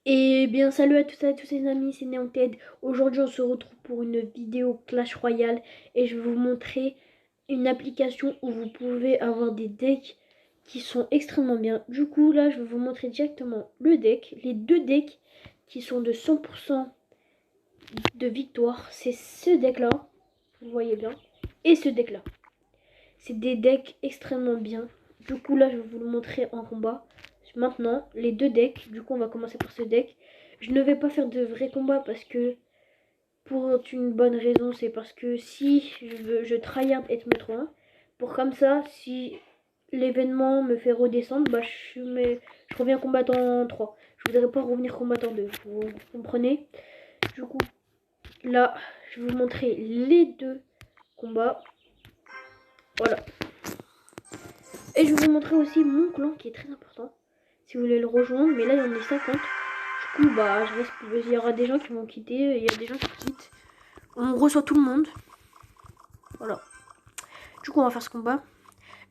Et bien salut à tous les amis, c'est Neonted. Aujourd'hui on se retrouve pour une vidéo Clash Royale et je vais vous montrer une application où vous pouvez avoir des decks qui sont extrêmement bien. Du coup là je vais vous montrer directement le deck, les deux decks qui sont de 100% de victoire. C'est ce deck là, vous voyez bien, et ce deck là. C'est des decks extrêmement bien. Du coup là je vais vous le montrer en combat. Maintenant les deux decks, du coup on va commencer par ce deck. Je ne vais pas faire de vrais combats parce que pour une bonne raison, c'est parce que si je tryhard et te mettre 1, pour comme ça, si l'événement me fait redescendre, bah je reviens combattant 3. Je voudrais pas revenir combattant 2. Vous comprenez? Du coup, là, je vais vous montrer les deux combats. Voilà. Et je vais vous montrer aussi mon clan qui est très important. Si vous voulez le rejoindre, mais là il y en a 50. Du coup, bah, il y aura des gens qui vont quitter, il y a des gens qui quittent. On reçoit tout le monde. Voilà. Du coup, on va faire ce combat.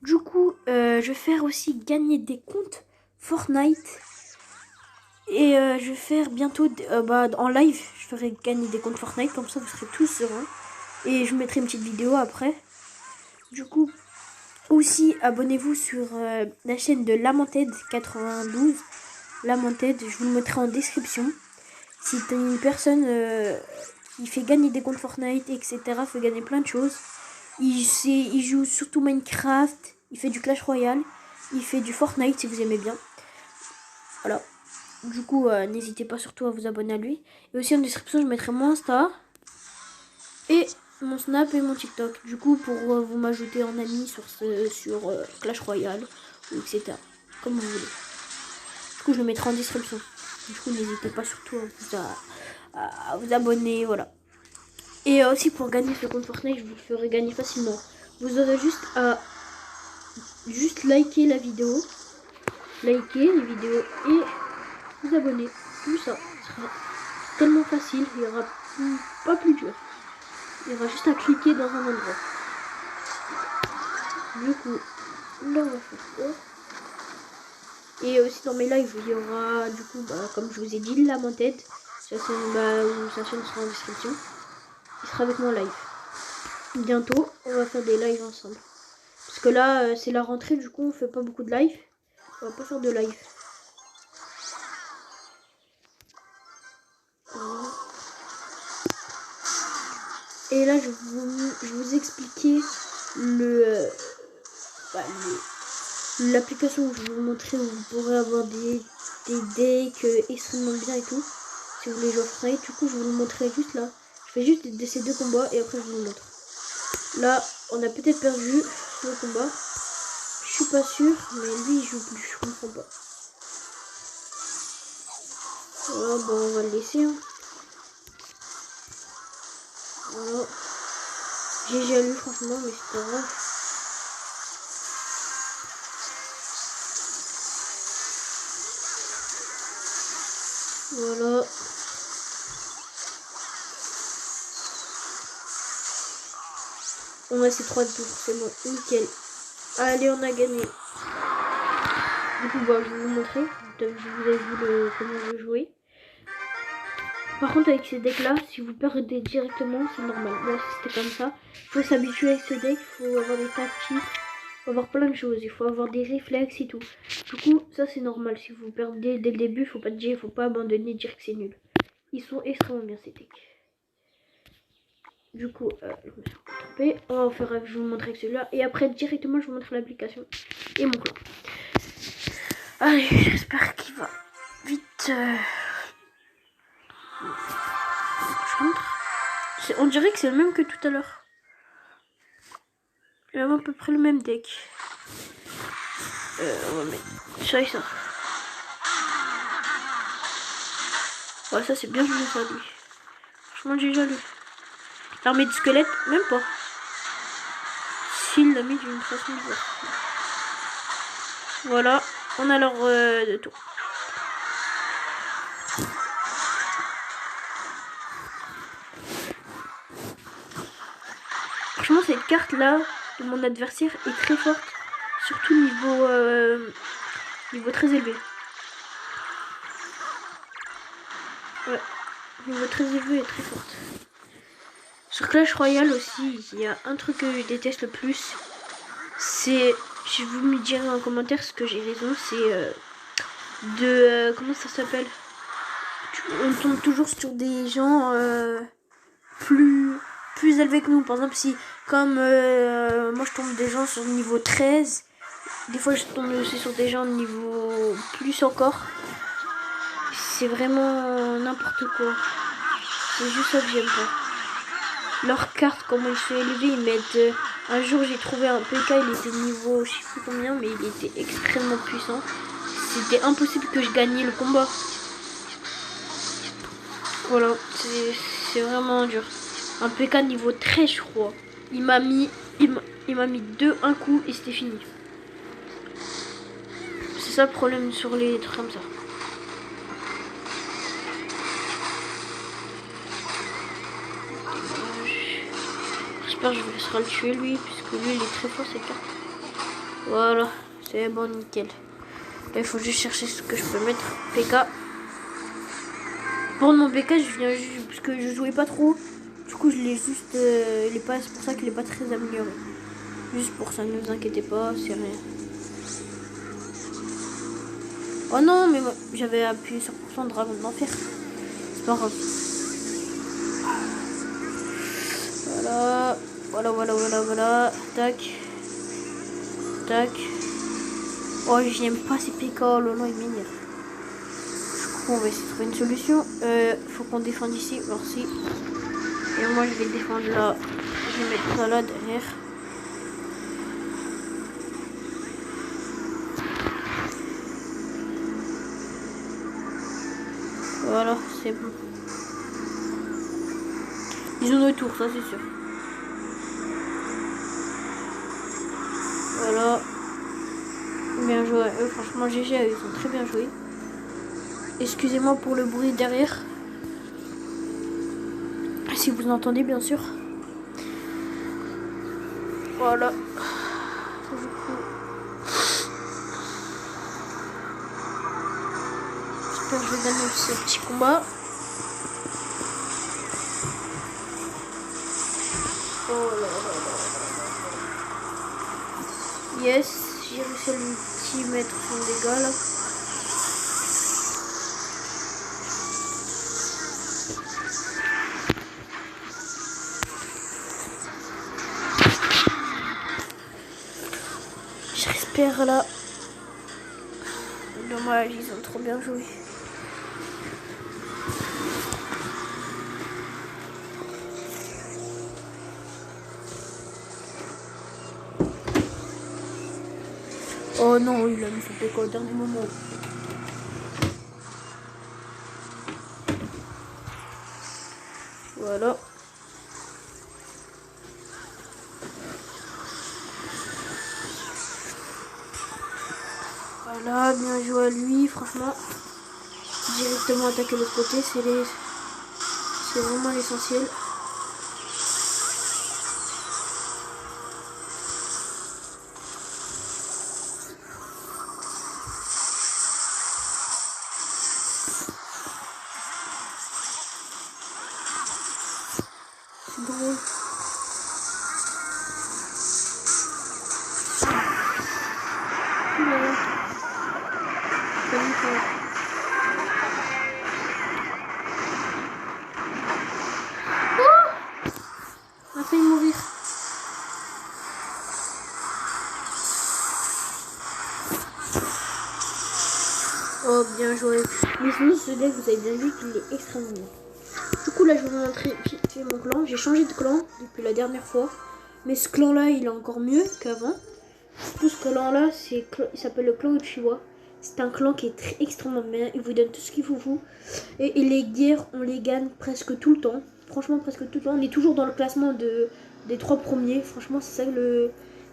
Du coup, je vais faire aussi gagner des comptes Fortnite. Et je vais faire bientôt, en live, je ferai gagner des comptes Fortnite. Comme ça, vous serez tous sereins. Et je mettrai une petite vidéo après. Du coup, aussi, abonnez-vous sur la chaîne de Lamented92. Lamented, je vous le mettrai en description. Si t'es une personne qui fait gagner des comptes Fortnite, etc., fait gagner plein de choses. Il joue surtout Minecraft, il fait du Clash Royale, il fait du Fortnite si vous aimez bien. Voilà. Du coup, n'hésitez pas surtout à vous abonner à lui. Et aussi en description, je mettrai mon Insta et mon Snap et mon TikTok. Du coup, pour vous m'ajouter en ami sur Clash Royale, ou etc. Comme vous voulez. Du coup, je le mettrai en description. Du coup, n'hésitez pas surtout à vous abonner, voilà. Et aussi pour gagner ce compte Fortnite, je vous le ferai gagner facilement. Vous aurez juste à liker la vidéo, liker les vidéos et vous abonner. Tout ça sera tellement facile, il y aura pas plus dur. Il y aura juste à cliquer dans un endroit. Du coup, là on va faire ça. Et aussi dans mes lives, il y aura du coup, comme je vous ai dit, la Lamented. Sa chaîne sera en description. Il sera avec moi en live. Bientôt, on va faire des lives ensemble. Parce que là, c'est la rentrée, du coup, on fait pas beaucoup de live. On va pas faire de live. Voilà. Et là, je vais vous expliquer l'application que je vais vous montrer où vous pourrez avoir des decks extrêmement bien et tout. Si vous voulez jouer Fortnite, du coup, je vous le montrerai juste là. Je fais juste ces deux combats et après, je vous le montre. Là, on a peut-être perdu le combat. Je suis pas sûr, mais lui, il joue plus. Je comprends pas. Voilà, bon, on va le laisser. Hein. Voilà. J'ai lu franchement, mais c'est pas grave. Voilà. On a ces 3 tours, c'est bon, nickel. Allez, on a gagné. Du coup, je vais vous montrer. Je vous ai vu comment je jouais. Par contre, avec ces decks-là, si vous perdez directement, c'est normal. Moi, c'était comme ça. Il faut s'habituer avec ce deck, il faut avoir des tactiques, il faut avoir plein de choses, il faut avoir des réflexes et tout. Du coup, ça c'est normal. Si vous perdez dès le début, il faut pas dire, il faut pas abandonner, dire que c'est nul. Ils sont extrêmement bien ces decks. Du coup, je me suis trompée. On va faire, je vais vous montrer avec celui-là. Et après, directement, je vous montre l'application et mon clan. Allez, j'espère qu'il va vite. On dirait que c'est le même que tout à l'heure. Il a à peu près le même deck. On va mettre ça. Ouais, ça c'est bien joué ça lui. Franchement, j'ai déjà lu. L'armée de squelettes, même pas. S'il l'a mis d'une façon bizarre. Voilà, on a leur de tour. Franchement, cette carte là de mon adversaire est très forte, surtout niveau très élevé. Ouais, niveau très élevé et très forte. Sur Clash Royale aussi, il y a un truc que je déteste le plus. C'est, si vous me direz en commentaire ce que j'ai raison, c'est comment ça s'appelle, on tombe toujours sur des gens plus élevés que nous. Par exemple, si comme moi je tombe des gens sur le niveau 13, des fois je tombe aussi sur des gens de niveau plus encore. C'est vraiment n'importe quoi. C'est juste ça que j'aime pas. Leur carte, comment ils sont élevés, ils mettent... un jour j'ai trouvé un PK, il était niveau je sais plus combien, mais il était extrêmement puissant. C'était impossible que je gagne le combat. Voilà, c'est vraiment dur. Un PK niveau 13 je crois. Il m'a mis 2 un coup et c'était fini. C'est ça le problème sur les trucs comme ça. J'espère que je vais réussir à le tuer lui, puisque lui il est très fort cette carte. Voilà, c'est bon, nickel. Là, il faut juste chercher ce que je peux mettre. PK. Pour mon PK, je viens juste parce que je jouais pas trop. Du coup, je l'ai juste. C'est pour ça qu'il est pas très amélioré. Juste pour ça, ne vous inquiétez pas, c'est rien. Oh non, mais j'avais appuyé sur % Dragon d'enfer. C'est pas grave. Voilà. Tac. Tac. Oh, j'aime pas ces PK. Oh là là, il m'énerve. Du coup, on va essayer de trouver une solution. Faut qu'on défende ici. Merci. Et moi, je vais défendre là. Je vais mettre ça là derrière. Voilà, c'est bon. Ils ont retour, ça c'est sûr. Voilà. Bien joué. Franchement, GG, ils ont très bien joué. Excusez-moi pour le bruit derrière. Si vous entendez, bien sûr. Voilà. Du coup, j'espère que je vais gagner ce petit combat. Oh là là. Yes, j'ai réussi à lui petit mettre son dégât là. J'espère là. Dommage, ils ont trop bien joué. Oh non, il a mis son PK au dernier moment. Voilà. Voilà, bien joué à lui, franchement. Directement attaquer l'autre côté, c'est vraiment l'essentiel. C'est drôle. On a failli mourir. Oh, bien joué. Mais sinon, ce deck, vous avez bien vu qu'il est extrêmement bien. Du coup, là, je vais vous montrer vite fait mon clan. J'ai changé de clan depuis la dernière fois. Mais ce clan-là, il est encore mieux qu'avant. Tout ce clan-là, il s'appelle le clan Uchiwa. C'est un clan qui est extrêmement bien. Il vous donne tout ce qu'il faut. Et les guerres, on les gagne presque tout le temps. Franchement, presque tout le temps. On est toujours dans le classement des 3 premiers. Franchement, c'est ça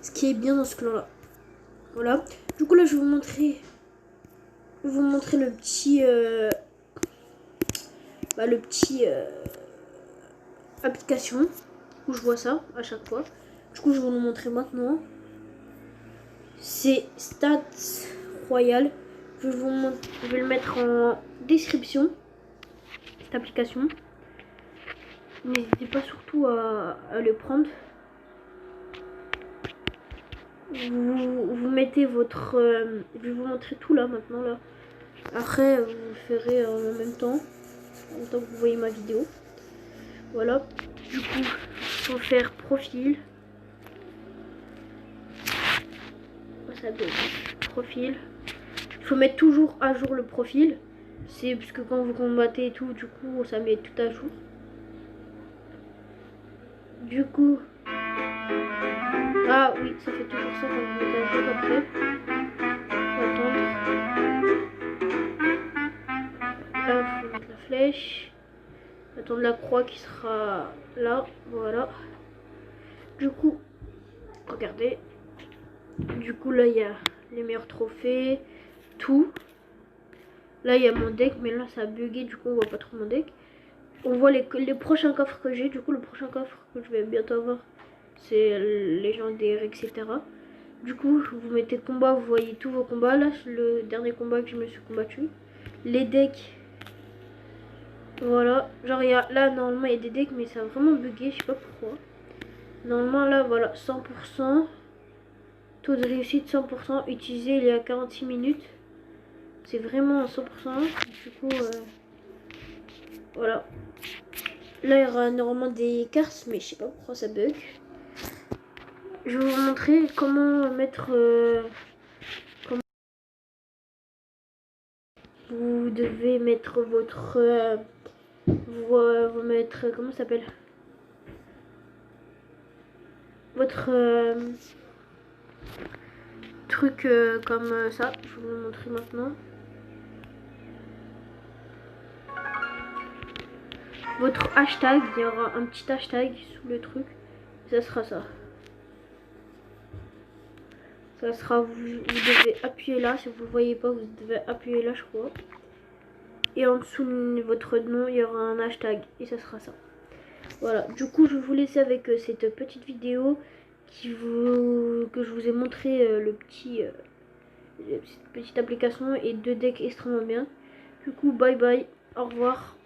ce qui est bien dans ce clan-là. Voilà. Du coup, là, je vais vous montrer le petit... application où je vois ça à chaque fois. Du coup, je vais vous le montrer maintenant. C'est Stats Royal. Je vais le mettre en description. cette application. N'hésitez pas surtout à le prendre. Vous mettez votre... je vais vous montrer tout là maintenant là. Après vous le ferez en même temps que vous voyez ma vidéo. Voilà. Du coup, il faut faire profil. Ça bug. Profil. Il faut mettre toujours à jour le profil. C'est parce que quand vous combattez et tout, du coup, ça met tout à jour. Du coup... Ah oui, ça fait toujours ça quand vous mettez à jour après. Faut attendre. Là, il faut mettre la flèche. Attendre la croix qui sera là. Voilà. Du coup, regardez. Du coup, là, il y a les meilleurs trophées. Tout. Là, il y a mon deck, mais là, ça a bugué. Du coup, on voit pas trop mon deck. On voit les prochains coffres que j'ai. Du coup, le prochain coffre que je vais bientôt avoir, c'est légendaire, etc. Du coup, vous mettez combat, vous voyez tous vos combats. Là, le dernier combat que je me suis combattu. Les decks. Voilà. Genre, là, normalement, il y a des decks, mais ça a vraiment bugué. Je sais pas pourquoi. Normalement, là, voilà, 100%. Taux de réussite 100%. Utilisé il y a 46 minutes. C'est vraiment 100%. Du coup, voilà. Là, il y aura normalement des cartes, mais je sais pas pourquoi ça bug. Je vais vous montrer comment mettre... comment vous devez mettre votre... vous mettre... Comment ça s'appelle? Votre truc comme ça. Je vais vous le montrer maintenant. Votre hashtag, il y aura un petit hashtag sous le truc. Ça sera ça. Ça sera, vous devez appuyer là. Si vous ne voyez pas, vous devez appuyer là, je crois. Et en dessous de votre nom, il y aura un hashtag. Et ça sera ça. Voilà. Du coup, je vais vous laisser avec cette petite vidéo que je vous ai montré la petite application et 2 decks extrêmement bien. Du coup, bye bye. Au revoir.